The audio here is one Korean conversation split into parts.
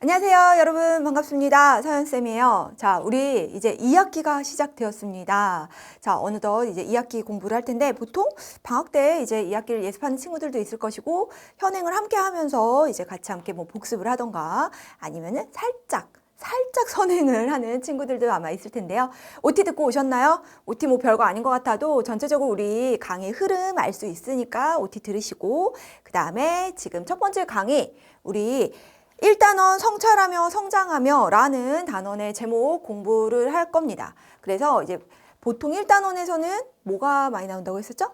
안녕하세요, 여러분. 반갑습니다. 서연쌤이에요. 자, 우리 이제 2학기가 시작되었습니다. 자, 어느덧 이제 2학기 공부를 할 텐데, 보통 방학 때 이제 2학기를 예습하는 친구들도 있을 것이고, 현행을 함께 하면서 이제 같이 함께 뭐 복습을 하던가, 아니면은 살짝 선행을 하는 친구들도 아마 있을 텐데요. OT 듣고 오셨나요? OT 뭐 별거 아닌 것 같아도 전체적으로 우리 강의 흐름 알 수 있으니까 OT 들으시고, 그 다음에 지금 첫 번째 강의, 우리 1단원 성찰하며 성장하며 라는 단원의 제목 공부를 할 겁니다. 그래서 이제 보통 1단원에서는 뭐가 많이 나온다고 했었죠?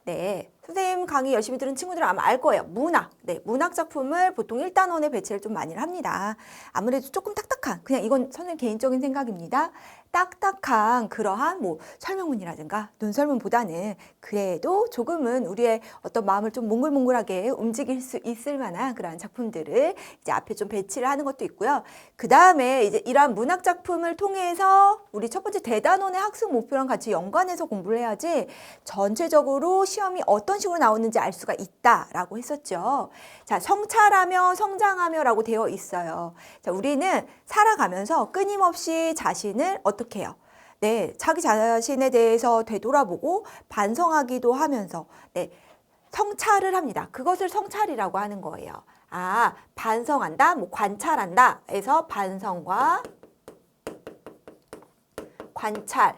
네. 선생님 강의 열심히 들은 친구들은 아마 알 거예요. 문학. 네. 문학 작품을 보통 1단원에 배치를 좀 많이 합니다. 아무래도 조금 딱딱한, 그냥 이건 선생님 개인적인 생각입니다. 딱딱한 그러한 뭐 설명문이라든가 논설문보다는 그래도 조금은 우리의 어떤 마음을 좀 몽글몽글하게 움직일 수 있을 만한 그런 작품들을 이제 앞에 좀 배치를 하는 것도 있고요. 그 다음에 이제 이러한 문학 작품을 통해서 우리 첫 번째 대단원의 학습 목표랑 같이 연관해서 공부를 해야지 전체적으로 시험이 어떤 식으로 나오는지 알 수가 있다라고 했었죠. 자, 성찰하며 성장하며라고 되어 있어요. 자, 우리는 살아가면서 끊임없이 자신을 어떻게 해요? 네, 자기 자신에 대해서 되돌아보고 반성하기도 하면서 네, 성찰을 합니다. 그것을 성찰이라고 하는 거예요. 아, 반성한다, 뭐 관찰한다 해서 반성과 관찰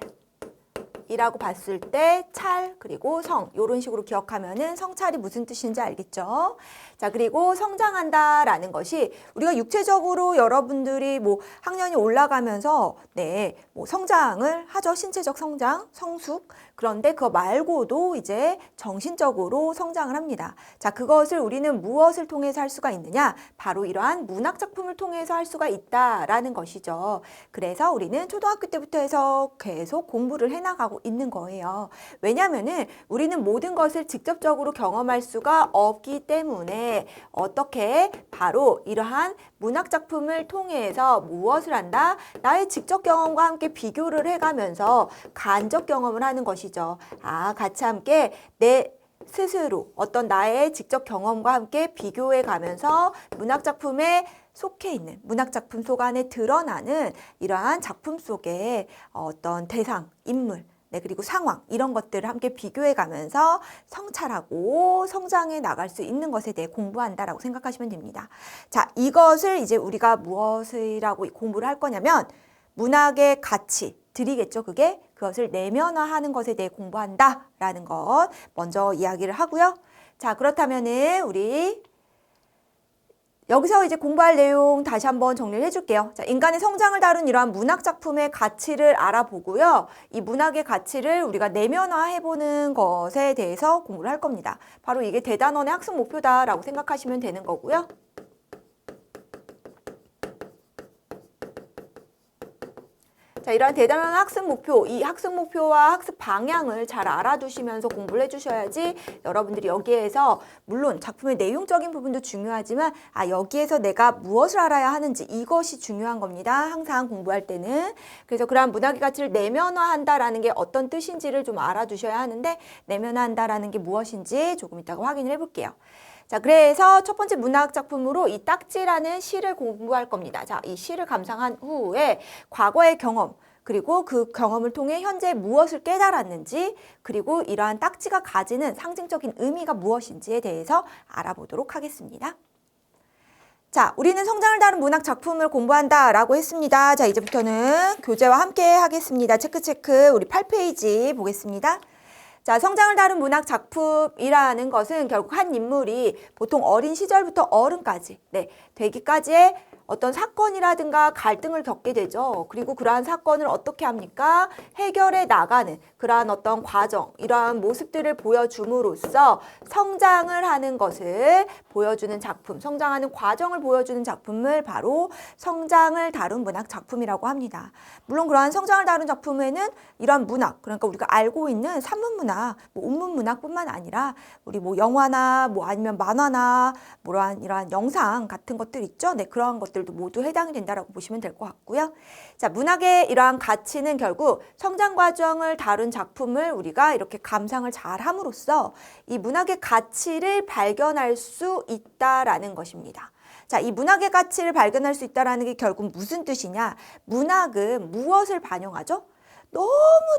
이라고 봤을 때 찰 그리고 성 이런 식으로 기억하면은 성찰이 무슨 뜻인지 알겠죠? 자, 그리고 성장한다라는 것이 우리가 육체적으로 여러분들이 뭐 학년이 올라가면서 네, 뭐 성장을 하죠. 신체적 성장, 성숙. 그런데 그거 말고도 이제 정신적으로 성장을 합니다. 자, 그것을 우리는 무엇을 통해서 할 수가 있느냐? 바로 이러한 문학 작품을 통해서 할 수가 있다라는 것이죠. 그래서 우리는 초등학교 때부터 해서 계속 공부를 해나가고 있는 거예요. 왜냐하면은 우리는 모든 것을 직접적으로 경험할 수가 없기 때문에 어떻게 바로 이러한 문학 작품을 통해서 무엇을 한다? 나의 직접 경험과 함께 비교를 해가면서 간접 경험을 하는 것이죠. 아, 같이 함께 내 스스로 어떤 나의 직접 경험과 함께 비교해 가면서 문학 작품에 속해 있는 문학 작품 속 안에 드러나는 이러한 작품 속에 어떤 대상, 인물, 네, 그리고 상황 이런 것들을 함께 비교해 가면서 성찰하고 성장해 나갈 수 있는 것에 대해 공부한다라고 생각하시면 됩니다. 자, 이것을 이제 우리가 무엇이라고 공부를 할 거냐면 문학의 가치 들이겠죠. 그것을 내면화하는 것에 대해 공부한다라는 것 먼저 이야기를 하고요. 자, 그렇다면은 우리 여기서 이제 공부할 내용 다시 한번 정리를 해줄게요. 자, 인간의 성장을 다룬 이러한 문학 작품의 가치를 알아보고요. 이 문학의 가치를 우리가 내면화해보는 것에 대해서 공부를 할 겁니다. 바로 이게 대단원의 학습 목표다라고 생각하시면 되는 거고요. 자, 이러한 대단한 학습 목표, 이 학습 목표와 학습 방향을 잘 알아두시면서 공부를 해주셔야지 여러분들이 여기에서 물론 작품의 내용적인 부분도 중요하지만 여기에서 내가 무엇을 알아야 하는지 이것이 중요한 겁니다. 항상 공부할 때는. 그래서 그러한 문학의 가치를 내면화한다라는 게 어떤 뜻인지를 좀 알아두셔야 하는데 내면화한다라는 게 무엇인지 조금 이따가 확인을 해볼게요. 자, 그래서 첫 번째 문학 작품으로 이 딱지라는 시를 공부할 겁니다. 자, 이 시를 감상한 후에 과거의 경험, 그리고 그 경험을 통해 현재 무엇을 깨달았는지, 그리고 이러한 딱지가 가지는 상징적인 의미가 무엇인지에 대해서 알아보도록 하겠습니다. 자, 우리는 성장을 다룬 문학 작품을 공부한다라고 했습니다. 자, 이제부터는 교재와 함께 하겠습니다. 체크, 우리 8페이지 보겠습니다. 자, 성장을 다룬 문학 작품이라는 것은 결국 한 인물이 보통 어린 시절부터 어른까지, 네, 되기까지의 어떤 사건이라든가 갈등을 겪게 되죠. 그리고 그러한 사건을 어떻게 합니까? 해결해 나가는 그러한 어떤 과정, 이러한 모습들을 보여줌으로써 성장을 하는 것을 보여주는 작품, 성장하는 과정을 보여주는 작품을 바로 성장을 다룬 문학 작품이라고 합니다. 물론 그러한 성장을 다룬 작품에는 이러한 문학, 그러니까 우리가 알고 있는 산문문학, 뭐 온문문학뿐만 아니라 우리 뭐 영화나 뭐 아니면 만화나 뭐 이러한 영상 같은 것들 있죠. 네, 그러한 것들도 모두 해당이 된다라고 보시면 될 것 같고요. 자, 문학의 이러한 가치는 결국 성장 과정을 다룬 작품을 우리가 이렇게 감상을 잘 함으로써 이 문학의 가치를 발견할 수 있다라는 것입니다. 자, 이 문학의 가치를 발견할 수 있다는 게 결국 무슨 뜻이냐? 문학은 무엇을 반영하죠? 너무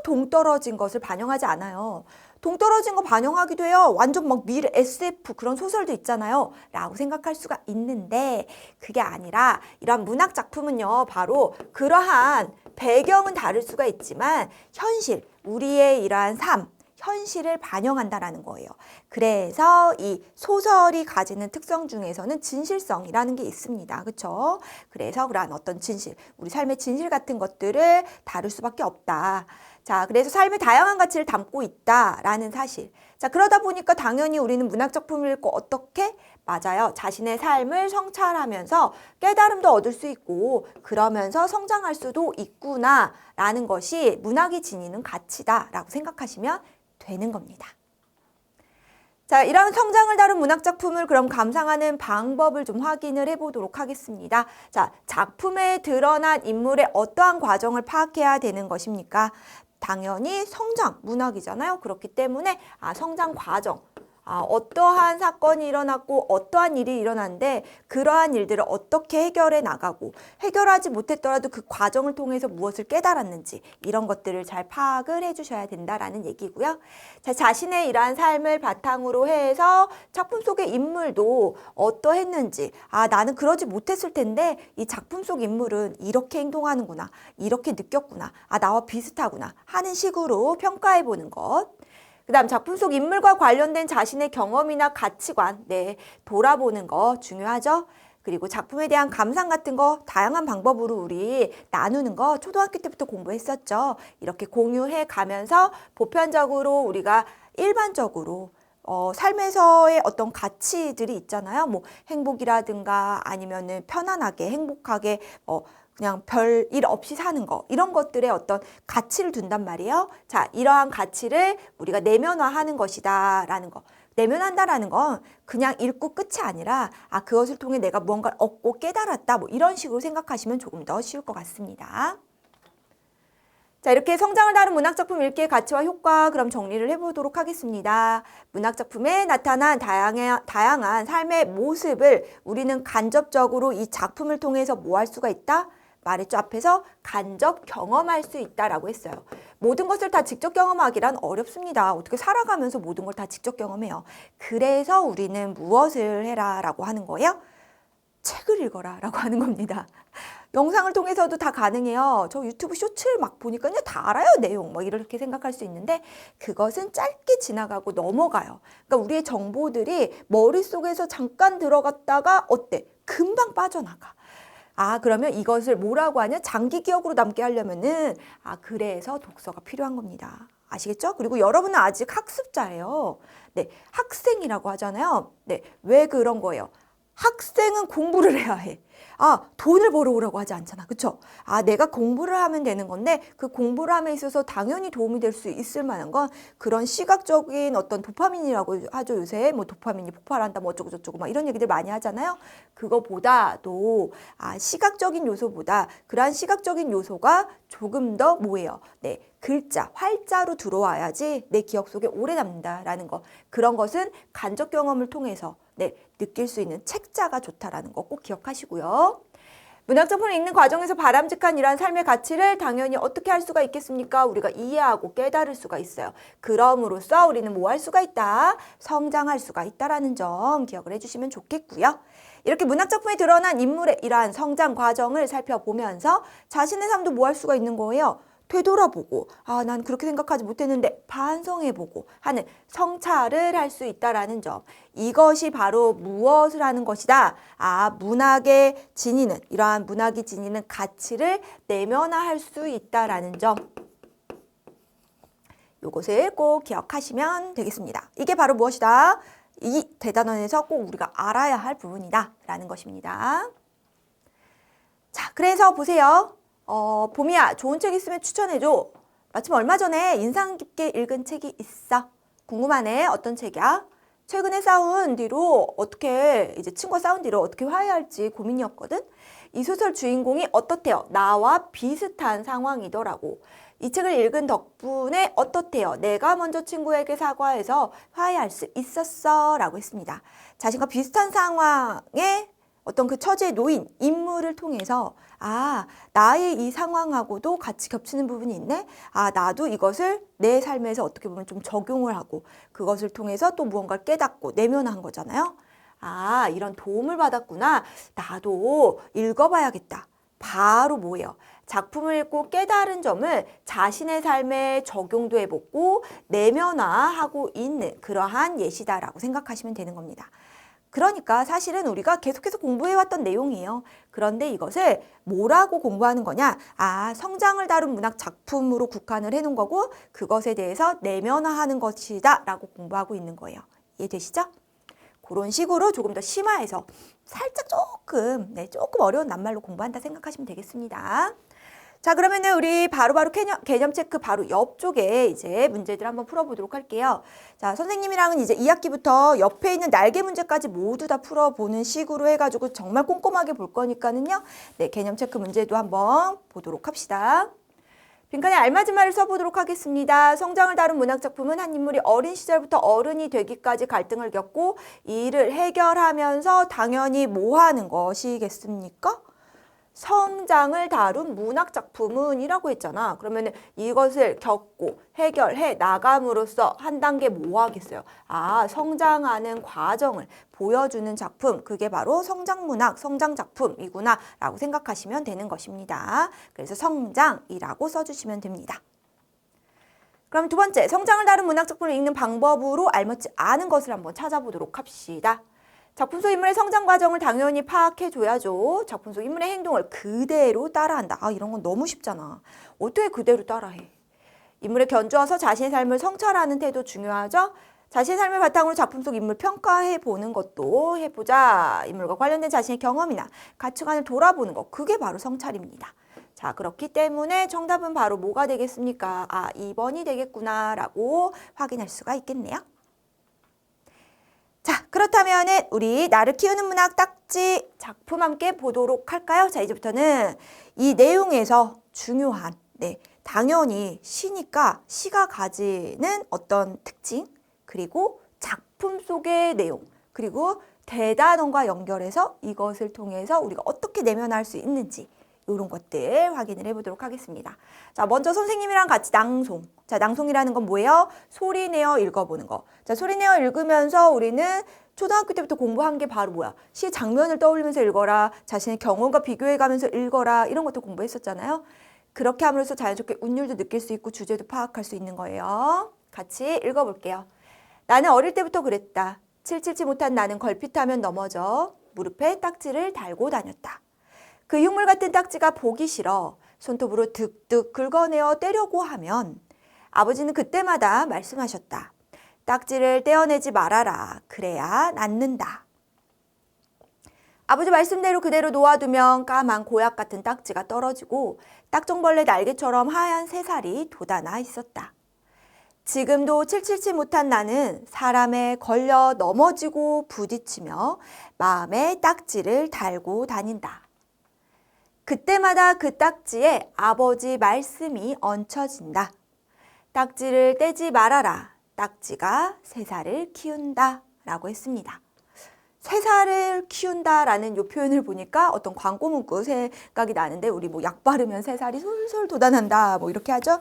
동떨어진 것을 반영하지 않아요. 동떨어진 거 반영하기도 해요. 완전 막 미래 SF 그런 소설도 있잖아요. 라고 생각할 수가 있는데 그게 아니라 이런 문학 작품은요. 바로 그러한 배경은 다를 수가 있지만 현실, 우리의 이러한 삶, 현실을 반영한다라는 거예요. 그래서 이 소설이 가지는 특성 중에서는 진실성이라는 게 있습니다. 그렇죠? 그래서 그러한 어떤 진실, 우리 삶의 진실 같은 것들을 다룰 수밖에 없다. 자, 그래서 삶의 다양한 가치를 담고 있다라는 사실. 자, 그러다 보니까 당연히 우리는 문학 작품을 읽고 어떻게? 맞아요. 자신의 삶을 성찰하면서 깨달음도 얻을 수 있고 그러면서 성장할 수도 있구나라는 것이 문학이 지니는 가치다라고 생각하시면 되는 겁니다. 자, 이런 성장을 다룬 문학 작품을 그럼 감상하는 방법을 좀 확인을 해보도록 하겠습니다. 자, 작품에 드러난 인물의 어떠한 과정을 파악해야 되는 것입니까? 당연히 성장, 문학이잖아요. 그렇기 때문에 성장 과정, 어떠한 사건이 일어났고 어떠한 일이 일어났는데 그러한 일들을 어떻게 해결해 나가고 해결하지 못했더라도 그 과정을 통해서 무엇을 깨달았는지 이런 것들을 잘 파악을 해주셔야 된다라는 얘기고요. 자, 자신의 이러한 삶을 바탕으로 해서 작품 속의 인물도 어떠했는지 나는 그러지 못했을 텐데 이 작품 속 인물은 이렇게 행동하는구나, 이렇게 느꼈구나, 나와 비슷하구나 하는 식으로 평가해 보는 것. 그 다음 작품 속 인물과 관련된 자신의 경험이나 가치관, 돌아보는 거 중요하죠. 그리고 작품에 대한 감상 같은 거 다양한 방법으로 우리 나누는 거 초등학교 때부터 공부했었죠. 이렇게 공유해 가면서 보편적으로 우리가 일반적으로 삶에서의 어떤 가치들이 있잖아요. 뭐 행복이라든가 아니면은 편안하게 행복하게 그냥 별 일 없이 사는 거 이런 것들의 어떤 가치를 둔단 말이에요. 자, 이러한 가치를 우리가 내면화하는 것이다 라는 거. 내면한다라는 건 그냥 읽고 끝이 아니라 그것을 통해 내가 무언가를 얻고 깨달았다 뭐 이런 식으로 생각하시면 조금 더 쉬울 것 같습니다. 자, 이렇게 성장을 다룬 문학작품 읽기의 가치와 효과 그럼 정리를 해보도록 하겠습니다. 문학작품에 나타난 다양한 삶의 모습을 우리는 간접적으로 이 작품을 통해서 뭐 할 수가 있다? 말했죠. 앞에서 간접 경험할 수 있다라고 했어요. 모든 것을 다 직접 경험하기란 어렵습니다. 어떻게 살아가면서 모든 걸 다 직접 경험해요. 그래서 우리는 무엇을 해라 라고 하는 거예요? 책을 읽어라 라고 하는 겁니다. 영상을 통해서도 다 가능해요. 저 유튜브 쇼츠를 막 보니까 그냥 다 알아요, 내용. 뭐 이렇게 생각할 수 있는데 그것은 짧게 지나가고 넘어가요. 그러니까 우리의 정보들이 머릿속에서 잠깐 들어갔다가 어때? 금방 빠져나가. 그러면 이것을 뭐라고 하냐? 장기 기억으로 남게 하려면은 그래서 독서가 필요한 겁니다. 아시겠죠? 그리고 여러분은 아직 학습자예요. 네, 학생이라고 하잖아요. 네, 왜 그런 거예요? 학생은 공부를 해야 해. 돈을 벌어오라고 하지 않잖아. 그쵸? 내가 공부를 하면 되는 건데 그 공부를 함에 있어서 당연히 도움이 될 수 있을 만한 건 그런 시각적인 어떤 도파민이라고 하죠. 요새 뭐 도파민이 폭발한다 뭐 어쩌고저쩌고 막 이런 얘기들 많이 하잖아요. 그거보다도 시각적인 요소보다 그러한 시각적인 요소가 조금 더 뭐예요? 네, 글자, 활자로 들어와야지 내 기억 속에 오래 남는다라는 거. 그런 것은 간접 경험을 통해서 느낄 수 있는 책자가 좋다라는 거 꼭 기억하시고요. 문학작품을 읽는 과정에서 바람직한 이러한 삶의 가치를 당연히 어떻게 할 수가 있겠습니까? 우리가 이해하고 깨달을 수가 있어요. 그럼으로써 우리는 뭐 할 수가 있다? 성장할 수가 있다라는 점 기억을 해주시면 좋겠고요. 이렇게 문학작품에 드러난 인물의 이러한 성장 과정을 살펴보면서 자신의 삶도 뭐 할 수가 있는 거예요? 되돌아보고 난 그렇게 생각하지 못했는데 반성해보고 하는 성찰을 할 수 있다라는 점. 이것이 바로 무엇을 하는 것이다? 문학의 지니는 이러한 문학이 지니는 가치를 내면화할 수 있다라는 점. 이것을 꼭 기억하시면 되겠습니다. 이게 바로 무엇이다? 이 대단원에서 꼭 우리가 알아야 할 부분이다 라는 것입니다. 자, 그래서 보세요. 봄이야, 좋은 책 있으면 추천해줘. 마침 얼마 전에 인상 깊게 읽은 책이 있어. 궁금하네. 어떤 책이야? 최근에 싸운 뒤로 친구와 싸운 뒤로 어떻게 화해할지 고민이었거든. 이 소설 주인공이 어떻대요? 나와 비슷한 상황이더라고. 이 책을 읽은 덕분에 어떻대요? 내가 먼저 친구에게 사과해서 화해할 수 있었어 라고 했습니다. 자신과 비슷한 상황에 어떤 그 처지에 놓인 인물을 통해서 아, 나의 이 상황하고도 같이 겹치는 부분이 있네. 아, 나도 이것을 내 삶에서 어떻게 보면 좀 적용을 하고 그것을 통해서 또 무언가를 깨닫고 내면한 거잖아요. 아, 이런 도움을 받았구나. 나도 읽어봐야겠다. 바로 뭐예요? 작품을 읽고 깨달은 점을 자신의 삶에 적용도 해보고 내면화하고 있는 그러한 예시다라고 생각하시면 되는 겁니다. 그러니까 사실은 우리가 계속해서 공부해왔던 내용이에요. 그런데 이것을 뭐라고 공부하는 거냐? 아, 성장을 다룬 문학 작품으로 국한을 해놓은 거고 그것에 대해서 내면화하는 것이다 라고 공부하고 있는 거예요. 이해되시죠? 그런 식으로 조금 더 심화해서 살짝 조금 어려운 낱말로 공부한다 생각하시면 되겠습니다. 자, 그러면은 우리 바로바로 개념 체크 바로 옆쪽에 이제 문제들 한번 풀어보도록 할게요. 자, 선생님이랑은 이제 2학기부터 옆에 있는 날개 문제까지 모두 다 풀어보는 식으로 해가지고 정말 꼼꼼하게 볼 거니까는요. 네, 개념 체크 문제도 한번 보도록 합시다. 빈칸에 알맞은 말을 써보도록 하겠습니다. 성장을 다룬 문학작품은 한 인물이 어린 시절부터 어른이 되기까지 갈등을 겪고 이를 해결하면서 당연히 뭐 하는 것이겠습니까? 성장을 다룬 문학작품은 이라고 했잖아. 그러면 이것을 겪고 해결해 나감으로써 한 단계 뭐 하겠어요? 아, 성장하는 과정을 보여주는 작품, 그게 바로 성장문학, 성장작품이구나 라고 생각하시면 되는 것입니다. 그래서 성장이라고 써주시면 됩니다. 그럼 두 번째, 성장을 다룬 문학작품을 읽는 방법으로 알맞지 않은 것을 한번 찾아보도록 합시다. 작품 속 인물의 성장 과정을 당연히 파악해줘야죠. 작품 속 인물의 행동을 그대로 따라한다. 아, 이런 건 너무 쉽잖아. 어떻게 그대로 따라해? 인물에 견주어서 자신의 삶을 성찰하는 태도 중요하죠. 자신의 삶을 바탕으로 작품 속 인물 평가해보는 것도 해보자. 인물과 관련된 자신의 경험이나 가치관을 돌아보는 것, 그게 바로 성찰입니다. 자, 그렇기 때문에 정답은 바로 뭐가 되겠습니까? 아, 2번이 되겠구나 라고 확인할 수가 있겠네요. 자, 그렇다면은 우리 나를 키우는 문학 딱지 작품 함께 보도록 할까요? 자, 이제부터는 이 내용에서 중요한, 당연히 시니까 시가 가지는 어떤 특징, 그리고 작품 속의 내용, 그리고 대단원과 연결해서 이것을 통해서 우리가 어떻게 내면할 수 있는지 이런 것들 확인을 해보도록 하겠습니다. 자, 먼저 선생님이랑 같이 낭송. 자, 낭송이라는 건 뭐예요? 소리 내어 읽어보는 거. 자, 소리 내어 읽으면서 우리는 초등학교 때부터 공부한 게 바로 뭐야? 시 장면을 떠올리면서 읽어라. 자신의 경험과 비교해가면서 읽어라. 이런 것도 공부했었잖아요. 그렇게 함으로써 자연스럽게 운율도 느낄 수 있고 주제도 파악할 수 있는 거예요. 같이 읽어볼게요. 나는 어릴 때부터 그랬다. 칠칠치 못한 나는 걸핏하면 넘어져 무릎에 딱지를 달고 다녔다. 그 흉물 같은 딱지가 보기 싫어 손톱으로 득득 긁어내어 떼려고 하면 아버지는 그때마다 말씀하셨다. 딱지를 떼어내지 말아라. 그래야 낫는다. 아버지 말씀대로 그대로 놓아두면 까만 고약 같은 딱지가 떨어지고 딱정벌레 날개처럼 하얀 새살이 돋아나 있었다. 지금도 칠칠치 못한 나는 사람에 걸려 넘어지고 부딪히며 마음에 딱지를 달고 다닌다. 그때마다 그 딱지에 아버지 말씀이 얹혀진다. 딱지를 떼지 말아라. 딱지가 새살을 키운다. 라고 했습니다. 새살을 키운다라는 이 표현을 보니까 어떤 광고 문구 생각이 나는데 우리 뭐 약 바르면 새살이 솔솔 돋아난다. 뭐 이렇게 하죠.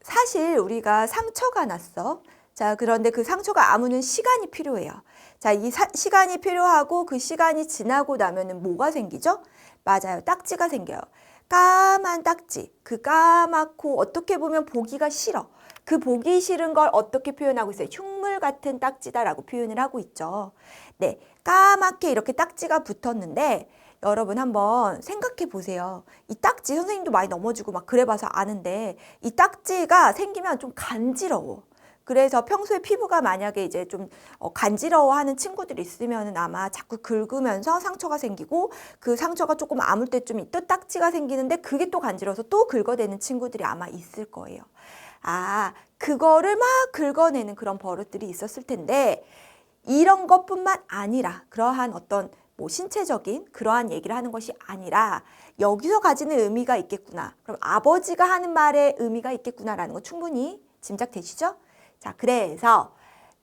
사실 우리가 상처가 났어. 자, 그런데 그 상처가 아무는 시간이 필요해요. 자, 이 시간이 필요하고 그 시간이 지나고 나면은 뭐가 생기죠? 맞아요. 딱지가 생겨요. 까만 딱지. 그 까맣고 어떻게 보면 보기가 싫어. 그 보기 싫은 걸 어떻게 표현하고 있어요? 흉물 같은 딱지다라고 표현을 하고 있죠. 네, 까맣게 이렇게 딱지가 붙었는데 여러분 한번 생각해 보세요. 이 딱지 선생님도 많이 넘어지고 막 그래봐서 아는데 이 딱지가 생기면 좀 간지러워. 그래서 평소에 피부가 만약에 이제 좀 간지러워하는 친구들이 있으면 아마 자꾸 긁으면서 상처가 생기고 그 상처가 조금 아물 때쯤 또 딱지가 생기는데 그게 또 간지러워서 또 긁어대는 친구들이 아마 있을 거예요. 아, 그거를 막 긁어내는 그런 버릇들이 있었을 텐데 이런 것뿐만 아니라 그러한 어떤 뭐 신체적인 그러한 얘기를 하는 것이 아니라 여기서 가지는 의미가 있겠구나. 그럼 아버지가 하는 말에 의미가 있겠구나라는 거 충분히 짐작되시죠? 자, 그래서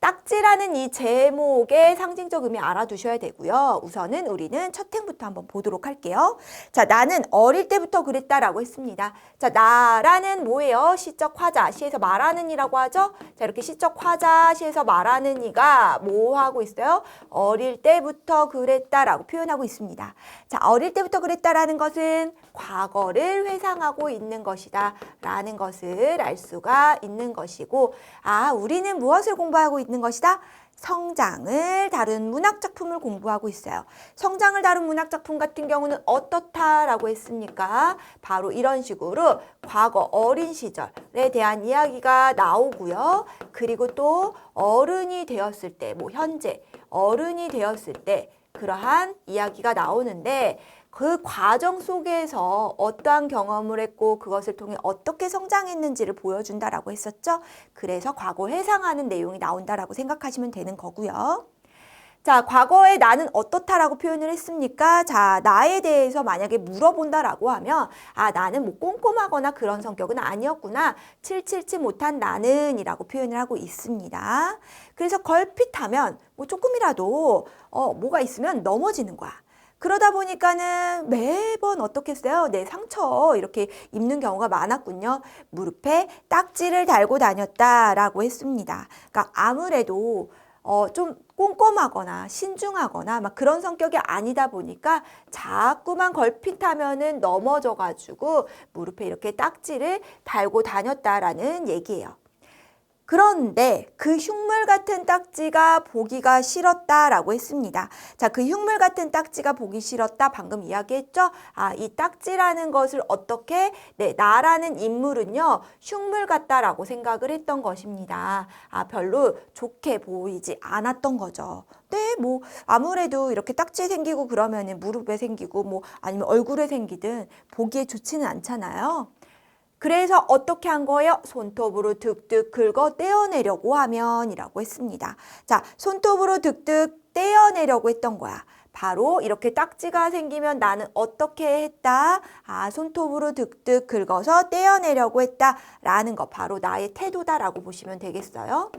딱지라는 이 제목의 상징적 의미 알아두셔야 되고요. 우선은 우리는 첫 행부터 한번 보도록 할게요. 자, 나는 어릴 때부터 그랬다라고 했습니다. 자, 나라는 뭐예요? 시적 화자, 시에서 말하는 이라고 하죠. 자, 이렇게 시적 화자, 시에서 말하는 이가 뭐 하고 있어요? 어릴 때부터 그랬다라고 표현하고 있습니다. 자, 어릴 때부터 그랬다라는 것은 과거를 회상하고 있는 것이다 라는 것을 알 수가 있는 것이고, 아, 우리는 무엇을 공부하고 있는 것이다? 성장을 다룬 문학작품을 공부하고 있어요. 성장을 다룬 문학작품 같은 경우는 어떻다라고 했습니까? 바로 이런 식으로 과거 어린 시절에 대한 이야기가 나오고요. 그리고 또 어른이 되었을 때, 뭐 현재 어른이 되었을 때 그러한 이야기가 나오는데, 그 과정 속에서 어떠한 경험을 했고 그것을 통해 어떻게 성장했는지를 보여준다라고 했었죠. 그래서 과거 회상하는 내용이 나온다라고 생각하시면 되는 거고요. 자, 과거에 나는 어떻다라고 표현을 했습니까? 자, 나에 대해서 만약에 물어본다라고 하면, 아, 나는 뭐 꼼꼼하거나 그런 성격은 아니었구나. 칠칠치 못한 나는 이라고 표현을 하고 있습니다. 그래서 걸핏하면 뭐 조금이라도 뭐가 있으면 넘어지는 거야. 그러다 보니까는 매번 어떻게 했어요? 내 상처 이렇게 입는 경우가 많았군요. 무릎에 딱지를 달고 다녔다라고 했습니다. 그러니까 아무래도 좀 꼼꼼하거나 신중하거나 막 그런 성격이 아니다 보니까 자꾸만 걸핏하면은 넘어져가지고 무릎에 이렇게 딱지를 달고 다녔다라는 얘기예요. 그런데 그 흉물 같은 딱지가 보기가 싫었다라고 했습니다. 자, 그 흉물 같은 딱지가 보기 싫었다 방금 이야기했죠? 아, 이 딱지라는 것을 어떻게 나라는 인물은요 흉물 같다라고 생각을 했던 것입니다. 아, 별로 좋게 보이지 않았던 거죠. 네, 뭐 아무래도 이렇게 딱지 생기고 그러면은 무릎에 생기고 뭐 아니면 얼굴에 생기든 보기에 좋지는 않잖아요. 그래서 어떻게 한 거예요? 손톱으로 득득 긁어 떼어내려고 하면이라고 했습니다. 자, 손톱으로 득득 떼어내려고 했던 거야. 바로 이렇게 딱지가 생기면 나는 어떻게 했다? 아, 손톱으로 득득 긁어서 떼어내려고 했다라는 거. 바로 나의 태도다라고 보시면 되겠어요.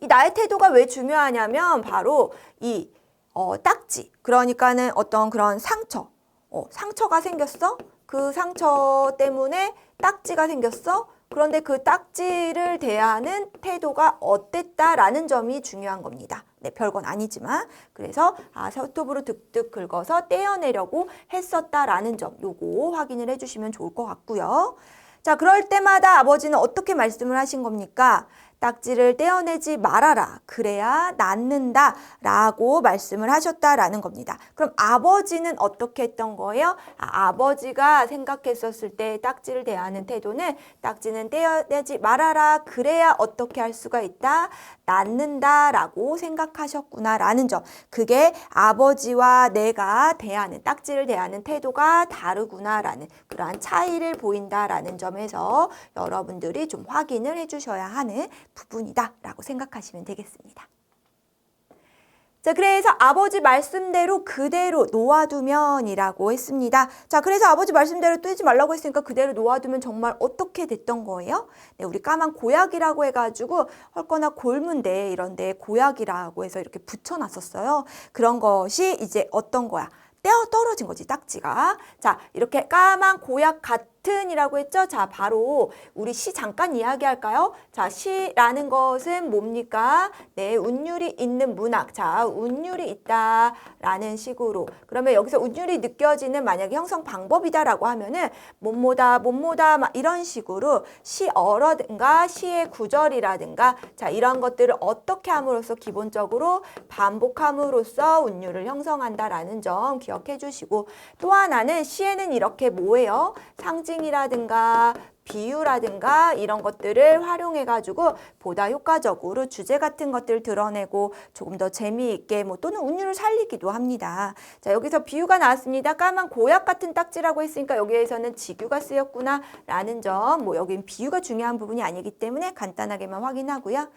이 나의 태도가 왜 중요하냐면 바로 이 딱지. 그러니까는 어떤 그런 상처가 생겼어? 그 상처 때문에 딱지가 생겼어? 그런데 그 딱지를 대하는 태도가 어땠다라는 점이 중요한 겁니다. 네, 별건 아니지만. 그래서 손톱으로 득득 긁어서 떼어내려고 했었다라는 점, 요거 확인을 해주시면 좋을 것 같고요. 자, 그럴 때마다 아버지는 어떻게 말씀을 하신 겁니까? 딱지를 떼어내지 말아라. 그래야 낫는다. 라고 말씀을 하셨다라는 겁니다. 그럼 아버지는 어떻게 했던 거예요? 아버지가 생각했었을 때 딱지를 대하는 태도는 딱지는 떼어내지 말아라. 그래야 어떻게 할 수가 있다? 낫는다. 라고 생각하셨구나. 라는 점. 그게 아버지와 내가 딱지를 대하는 태도가 다르구나. 라는 그러한 차이를 보인다라는 점에서 여러분들이 좀 확인을 해주셔야 하는 부분이다 라고 생각하시면 되겠습니다. 자, 그래서 아버지 말씀대로 그대로 놓아두면 이라고 했습니다. 자, 그래서 아버지 말씀대로 떼지 말라고 했으니까 그대로 놓아두면 정말 어떻게 됐던 거예요? 네, 우리 까만 고약이라고 해가지고 헐거나 골문데 이런데 고약이라고 해서 이렇게 붙여놨었어요. 그런 것이 이제 어떤 거야? 떨어진 거지, 딱지가. 자, 이렇게 까만 고약 같은이라고 했죠? 자, 바로 우리 시 잠깐 이야기할까요? 자, 시라는 것은 뭡니까? 네, 운율이 있는 문학. 자, 운율이 있다라는 식으로. 그러면 여기서 운율이 느껴지는 만약에 형성 방법이다라고 하면은 뭐뭐다 막 이런 식으로 시어라든가 시의 구절이라든가 자, 이런 것들을 어떻게 함으로써 기본적으로 반복함으로써 운율을 형성한다라는 점 기억해 주시고, 또 하나는 시에는 이렇게 뭐예요? 상징이라든가 비유라든가 이런 것들을 활용해가지고 보다 효과적으로 주제 같은 것들을 드러내고 조금 더 재미있게 또는 운율을 살리기도 합니다. 자, 여기서 비유가 나왔습니다. 까만 고약 같은 딱지라고 했으니까 여기에서는 지규가 쓰였구나 라는 점, 여긴 비유가 중요한 부분이 아니기 때문에 간단하게만 확인하고요.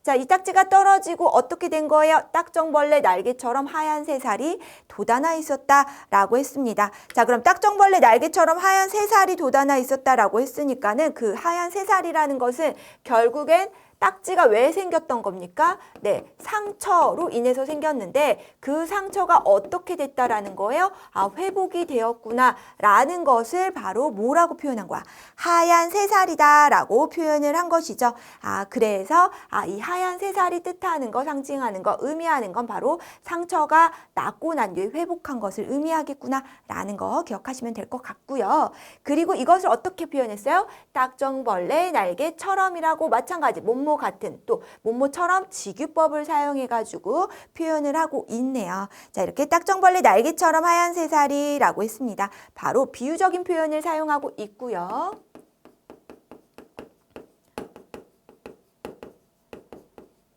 자, 이 딱지가 떨어지고 어떻게 된 거예요? 딱정벌레 날개처럼 하얀 새살이 돋아나 있었다라고 했습니다. 자, 그럼 딱정벌레 날개처럼 하얀 새살이 돋아나 있었다라고 했으니까는 그 하얀 새살이라는 것은 결국엔 딱지가 왜 생겼던 겁니까? 네, 상처로 인해서 생겼는데 그 상처가 어떻게 됐다라는 거예요? 아, 회복이 되었구나 라는 것을 바로 뭐라고 표현한 거야? 하얀 새살이다 라고 표현을 한 것이죠. 아, 그래서 이 하얀 새살이 뜻하는 거, 상징하는 거, 의미하는 건 바로 상처가 낫고 난 뒤에 회복한 것을 의미하겠구나 라는 거 기억하시면 될 것 같고요. 그리고 이것을 어떻게 표현했어요? 딱정벌레 날개처럼이라고 마찬가지 뭐뭐 같은 또 뭐뭐처럼 직유법을 사용해가지고 표현을 하고 있네요. 자, 이렇게 딱정벌레 날개처럼 하얀 새살이라고 했습니다. 바로 비유적인 표현을 사용하고 있고요.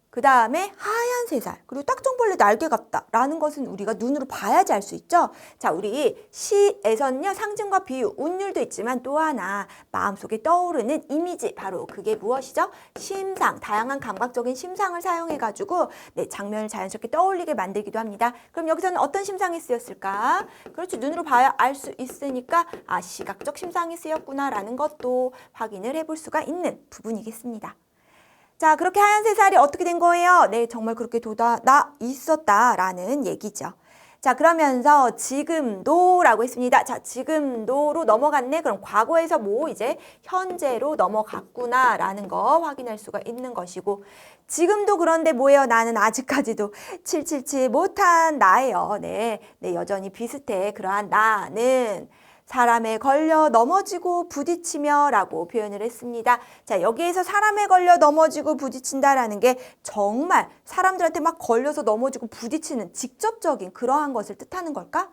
그 다음에 하얀 새살, 그리고 딱정벌레 날개 같다 라는 것은 우리가 눈으로 봐야지 알 수 있죠. 자, 우리 시에서는요, 상징과 비유, 운율도 있지만 또 하나 마음속에 떠오르는 이미지, 바로 그게 무엇이죠? 심상, 다양한 감각적인 심상을 사용해가지고 네, 장면을 자연스럽게 떠올리게 만들기도 합니다. 그럼 여기서는 어떤 심상이 쓰였을까? 그렇지, 눈으로 봐야 알 수 있으니까 시각적 심상이 쓰였구나 라는 것도 확인을 해볼 수가 있는 부분이겠습니다. 자, 그렇게 하얀 새살이 어떻게 된 거예요? 네, 정말 그렇게 나 있었다라는 얘기죠. 자, 그러면서 지금도라고 했습니다. 자, 지금도로 넘어갔네. 그럼 과거에서 이제 현재로 넘어갔구나라는 거 확인할 수가 있는 것이고, 지금도 그런데 뭐예요? 나는 아직까지도 777 못한 나예요. 네, 여전히 비슷해. 그러한 나는 사람에 걸려 넘어지고 부딪히며 라고 표현을 했습니다. 자, 여기에서 사람에 걸려 넘어지고 부딪힌다라는 게 정말 사람들한테 막 걸려서 넘어지고 부딪히는 직접적인 그러한 것을 뜻하는 걸까?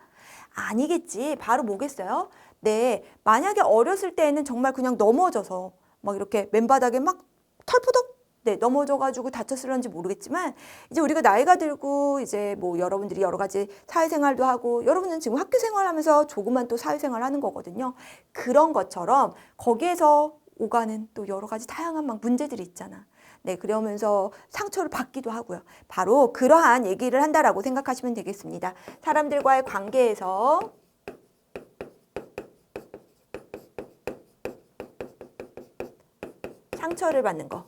아니겠지. 바로 뭐겠어요? 네, 만약에 어렸을 때에는 정말 그냥 넘어져서 막 이렇게 맨바닥에 막 털푸덕 넘어져가지고 다쳤을런지 모르겠지만 이제 우리가 나이가 들고 이제 여러분들이 여러 가지 사회생활도 하고 여러분은 지금 학교 생활하면서 조금만 또 사회생활 하는 거거든요. 그런 것처럼 거기에서 오가는 또 여러 가지 다양한 막 문제들이 있잖아. 네, 그러면서 상처를 받기도 하고요. 바로 그러한 얘기를 한다라고 생각하시면 되겠습니다. 사람들과의 관계에서 상처를 받는 거.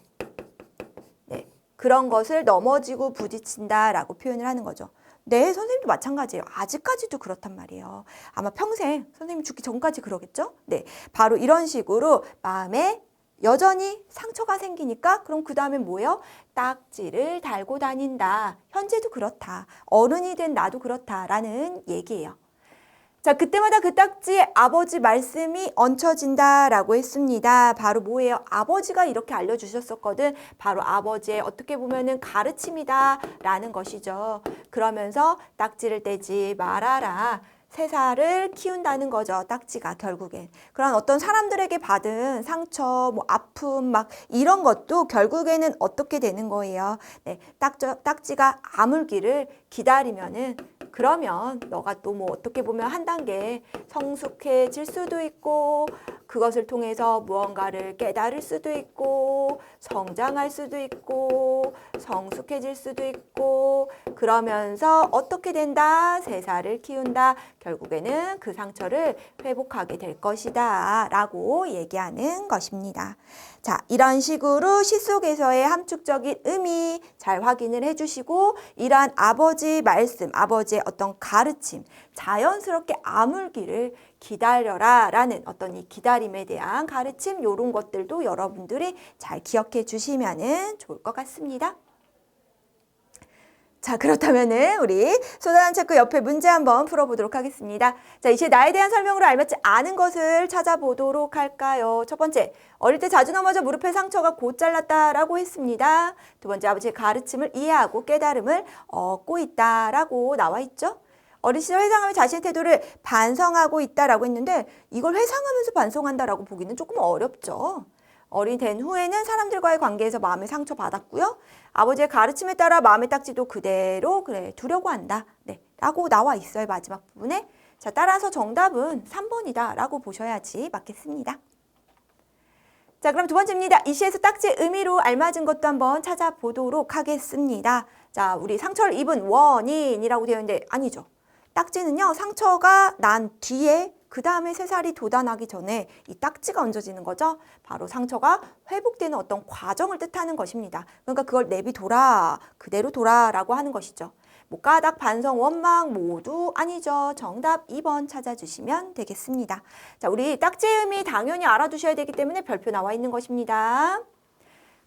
그런 것을 넘어지고 부딪힌다라고 표현을 하는 거죠. 네, 선생님도 마찬가지예요. 아직까지도 그렇단 말이에요. 아마 평생 선생님 죽기 전까지 그러겠죠? 네, 바로 이런 식으로 마음에 여전히 상처가 생기니까 그럼 그 다음에 뭐예요? 딱지를 달고 다닌다. 현재도 그렇다. 어른이 된 나도 그렇다라는 얘기예요. 자, 그때마다 그 딱지에 아버지 말씀이 얹혀진다라고 했습니다. 바로 뭐예요? 아버지가 이렇게 알려주셨었거든. 바로 아버지의 어떻게 보면은 가르침이다라는 것이죠. 그러면서 딱지를 떼지 말아라. 새살을 키운다는 거죠. 딱지가 결국엔. 그런 어떤 사람들에게 받은 상처, 아픔 막 이런 것도 결국에는 어떻게 되는 거예요. 네, 딱지가 아물기를 기다리면은 그러면 너가 또 어떻게 보면 한 단계 성숙해질 수도 있고 그것을 통해서 무언가를 깨달을 수도 있고 성장할 수도 있고 성숙해질 수도 있고 그러면서 어떻게 된다? 새살을 키운다. 결국에는 그 상처를 회복하게 될 것이다 라고 얘기하는 것입니다. 자, 이런 식으로 시 속에서의 함축적인 의미 잘 확인을 해주시고 이러한 아버지 말씀, 아버지의 어떤 가르침, 자연스럽게 아물기를 기다려라 라는 어떤 이 기다림에 대한 가르침 이런 것들도 여러분들이 잘 기억해 주시면 좋을 것 같습니다. 자, 그렇다면은 우리 소단한 체크 옆에 문제 한번 풀어보도록 하겠습니다. 자, 이제 나에 대한 설명으로 알맞지 않은 것을 찾아보도록 할까요? 첫 번째, 어릴 때 자주 넘어져 무릎에 상처가 곧 잘랐다라고 했습니다. 두 번째, 아버지의 가르침을 이해하고 깨달음을 얻고 있다라고 나와 있죠. 어린 시절 회상하며 자신의 태도를 반성하고 있다라고 했는데 이걸 회상하면서 반성한다라고 보기는 조금 어렵죠. 어린이 된 후에는 사람들과의 관계에서 마음의 상처 받았고요. 아버지의 가르침에 따라 마음의 딱지도 그대로 두려고 한다. 네, 라고 나와 있어요. 마지막 부분에. 자, 따라서 정답은 3번이다 라고 보셔야지 맞겠습니다. 자, 그럼 두 번째입니다. 이 시에서 딱지의 의미로 알맞은 것도 한번 찾아보도록 하겠습니다. 자, 우리 상처를 입은 원인이라고 되어 있는데 아니죠. 딱지는요, 상처가 난 뒤에 그 다음에 새살이 돋아나기 전에 이 딱지가 얹어지는 거죠. 바로 상처가 회복되는 어떤 과정을 뜻하는 것입니다. 그러니까 그걸 내비둬라, 그대로 둬라라고 하는 것이죠. 뭐 까닭, 반성, 원망 모두 아니죠. 정답 2번 찾아주시면 되겠습니다. 자, 우리 딱지의 의미 당연히 알아두셔야 되기 때문에 별표 나와 있는 것입니다.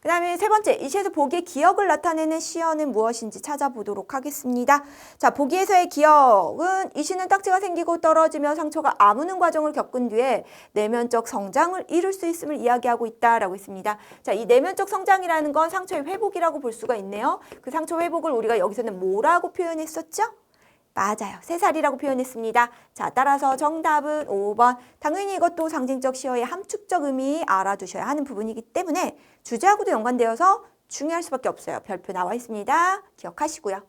그 다음에 세 번째, 이 시에서 보기의 기억을 나타내는 시어는 무엇인지 찾아보도록 하겠습니다. 자, 보기에서의 기억은 이 시는 딱지가 생기고 떨어지며 상처가 아무는 과정을 겪은 뒤에 내면적 성장을 이룰 수 있음을 이야기하고 있다라고 했습니다. 자, 이 내면적 성장이라는 건 상처의 회복이라고 볼 수가 있네요. 그 상처 회복을 우리가 여기서는 뭐라고 표현했었죠? 맞아요. 새살이라고 표현했습니다. 자, 따라서 정답은 5번. 당연히 이것도 상징적 시어의 함축적 의미 알아두셔야 하는 부분이기 때문에 주제하고도 연관되어서 중요할 수밖에 없어요. 별표 나와 있습니다. 기억하시고요.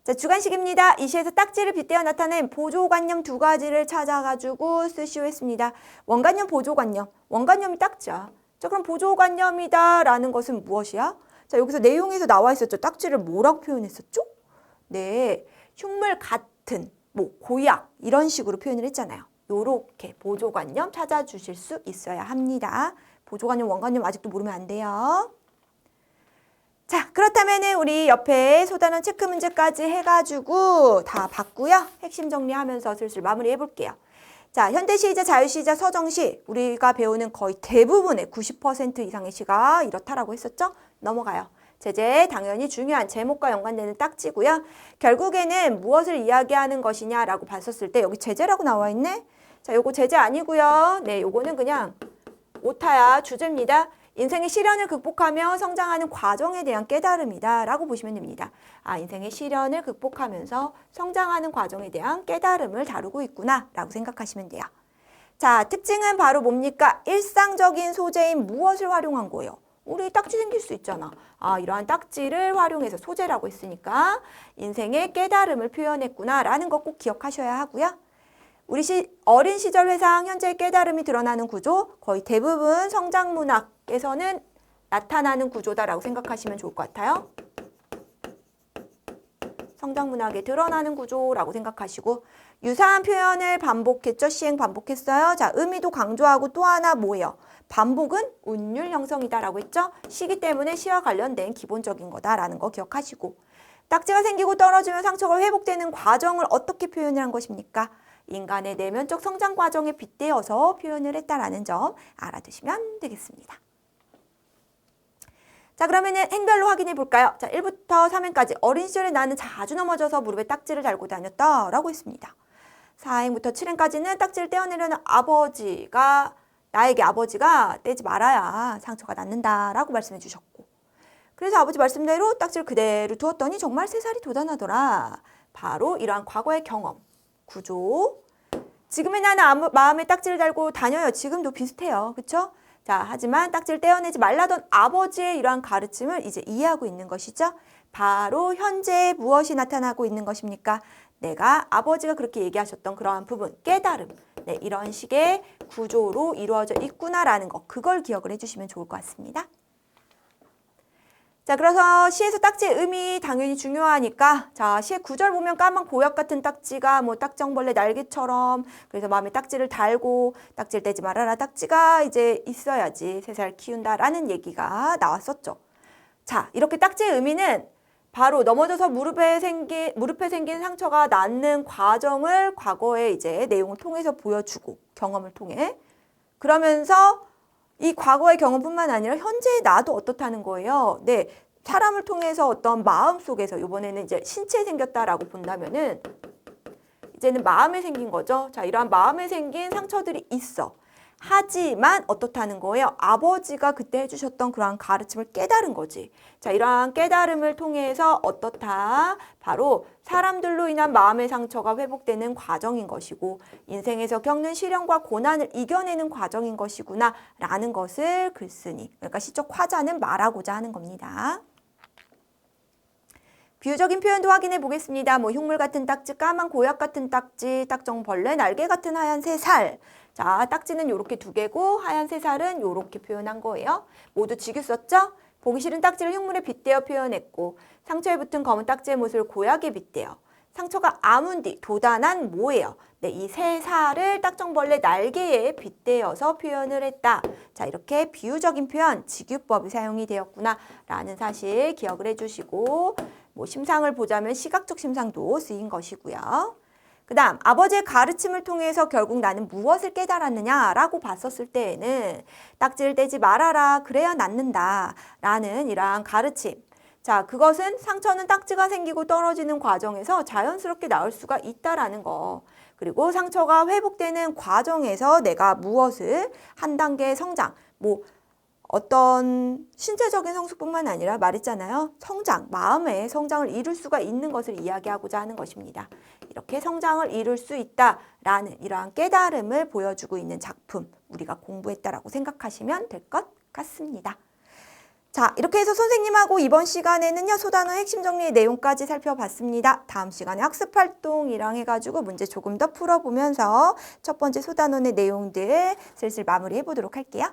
자, 주관식입니다. 이 시에서 딱지를 빗대어 나타낸 보조관념 두 가지를 찾아가지고 쓰시오 했습니다. 원관념, 보조관념. 원관념이 딱지야. 자, 그럼 보조관념이다라는 것은 무엇이야? 자, 여기서 내용에서 나와 있었죠. 딱지를 뭐라고 표현했었죠? 네. 흉물 같은, 뭐 고약 이런 식으로 표현을 했잖아요. 요렇게 보조관념 찾아주실 수 있어야 합니다. 보조관념, 원관념 아직도 모르면 안 돼요. 자, 그렇다면 우리 옆에 소단원 체크 문제까지 해가지고 다 봤고요. 핵심 정리하면서 슬슬 마무리해 볼게요. 자, 현대시이자 자유시이자 서정시 우리가 배우는 거의 대부분의 90% 이상의 시가 이렇다라고 했었죠? 넘어가요. 제재 당연히 중요한 제목과 연관되는 딱지고요. 결국에는 무엇을 이야기하는 것이냐라고 봤었을 때 여기 제재라고 나와 있네. 자, 요거 제재 아니고요. 네, 요거는 그냥 오타야 주제입니다. 인생의 시련을 극복하며 성장하는 과정에 대한 깨달음이다 라고 보시면 됩니다. 아, 인생의 시련을 극복하면서 성장하는 과정에 대한 깨달음을 다루고 있구나 라고 생각하시면 돼요. 자, 특징은 바로 뭡니까? 일상적인 소재인 무엇을 활용한 거예요? 우리 딱지 생길 수 있잖아. 아, 이러한 딱지를 활용해서 소재라고 했으니까 인생의 깨달음을 표현했구나 라는 거 꼭 기억하셔야 하고요. 우리 어린 시절 회상 현재의 깨달음이 드러나는 구조, 거의 대부분 성장문학에서는 나타나는 구조다라고 생각하시면 좋을 것 같아요. 성장문학에 드러나는 구조라고 생각하시고 유사한 표현을 반복했죠. 시행 반복했어요. 자, 의미도 강조하고 또 하나 뭐예요? 반복은 운율 형성이다라고 했죠. 시기 때문에 시와 관련된 기본적인 거다라는 거 기억하시고 딱지가 생기고 떨어지면 상처가 회복되는 과정을 어떻게 표현을 한 것입니까? 인간의 내면적 성장 과정에 빗대어서 표현을 했다라는 점 알아두시면 되겠습니다. 자, 그러면은 행별로 확인해 볼까요? 자, 1부터 3행까지 어린 시절에 나는 자주 넘어져서 무릎에 딱지를 달고 다녔다라고 했습니다. 4행부터 7행까지는 딱지를 떼어내려는 나에게 아버지가 떼지 말아야 상처가 낫는다라고 말씀해 주셨고 그래서 아버지 말씀대로 딱지를 그대로 두었더니 정말 새살이 돋아나더라. 바로 이러한 과거의 경험, 구조. 지금의 나는 마음에 딱지를 달고 다녀요. 지금도 비슷해요. 그렇죠? 자, 하지만 딱지를 떼어내지 말라던 아버지의 이러한 가르침을 이제 이해하고 있는 것이죠. 바로 현재에 무엇이 나타나고 있는 것입니까? 내가 아버지가 그렇게 얘기하셨던 그러한 부분, 깨달음. 네, 이런 식의 구조로 이루어져 있구나라는 거, 그걸 기억을 해주시면 좋을 것 같습니다. 자, 그래서 시에서 딱지의 의미 당연히 중요하니까 자, 시의 구절 보면 까만 보약 같은 딱지가 뭐 딱정벌레 날개처럼 그래서 마음에 딱지를 달고 딱지를 떼지 말아라 딱지가 이제 있어야지 새살 키운다라는 얘기가 나왔었죠. 자, 이렇게 딱지의 의미는 바로 넘어져서 무릎에 생긴 상처가 낫는 과정을 과거의 이제 내용을 통해서 보여주고 경험을 통해 그러면서 이 과거의 경험뿐만 아니라 현재의 나도 어떻다는 거예요. 네, 사람을 통해서 어떤 마음 속에서 이번에는 이제 신체에 생겼다라고 본다면은 이제는 마음에 생긴 거죠. 자, 이러한 마음에 생긴 상처들이 있어. 하지만 어떻다는 거예요? 아버지가 그때 해주셨던 그러한 가르침을 깨달은 거지. 자, 이러한 깨달음을 통해서 어떻다? 바로 사람들로 인한 마음의 상처가 회복되는 과정인 것이고 인생에서 겪는 시련과 고난을 이겨내는 과정인 것이구나 라는 것을 글쓴이, 그러니까 시적 화자는 말하고자 하는 겁니다. 비유적인 표현도 확인해 보겠습니다. 뭐 흉물 같은 딱지, 까만 고약 같은 딱지, 딱정벌레, 날개 같은 하얀 새살. 자, 딱지는 이렇게 두 개고 하얀 새살은 이렇게 표현한 거예요. 모두 지규 썼죠? 보기 싫은 딱지를 흉물에 빗대어 표현했고 상처에 붙은 검은 딱지의 모습을 고약에 빗대어 상처가 아문 뒤 도단한 뭐예요? 네, 이 새살을 딱정벌레 날개에 빗대어서 표현을 했다. 자, 이렇게 비유적인 표현, 직유법이 사용이 되었구나 라는 사실 기억을 해주시고, 뭐 심상을 보자면 시각적 심상도 쓰인 것이고요. 그 다음 아버지의 가르침을 통해서 결국 나는 무엇을 깨달았느냐라고 봤었을 때에는 딱지를 떼지 말아라 그래야 낫는다 라는 이러한 가르침. 자, 그것은 상처는 딱지가 생기고 떨어지는 과정에서 자연스럽게 나을 수가 있다라는 거. 그리고 상처가 회복되는 과정에서 내가 무엇을 한 단계 성장, 뭐 어떤 신체적인 성숙뿐만 아니라 말했잖아요. 성장, 마음의 성장을 이룰 수가 있는 것을 이야기하고자 하는 것입니다. 이렇게 성장을 이룰 수 있다라는 이러한 깨달음을 보여주고 있는 작품, 우리가 공부했다라고 생각하시면 될 것 같습니다. 자, 이렇게 해서 선생님하고 이번 시간에는요, 소단어 핵심 정리의 내용까지 살펴봤습니다. 다음 시간에 학습활동이랑 해가지고 문제 조금 더 풀어보면서 첫 번째 소단원의 내용들 슬슬 마무리해 보도록 할게요.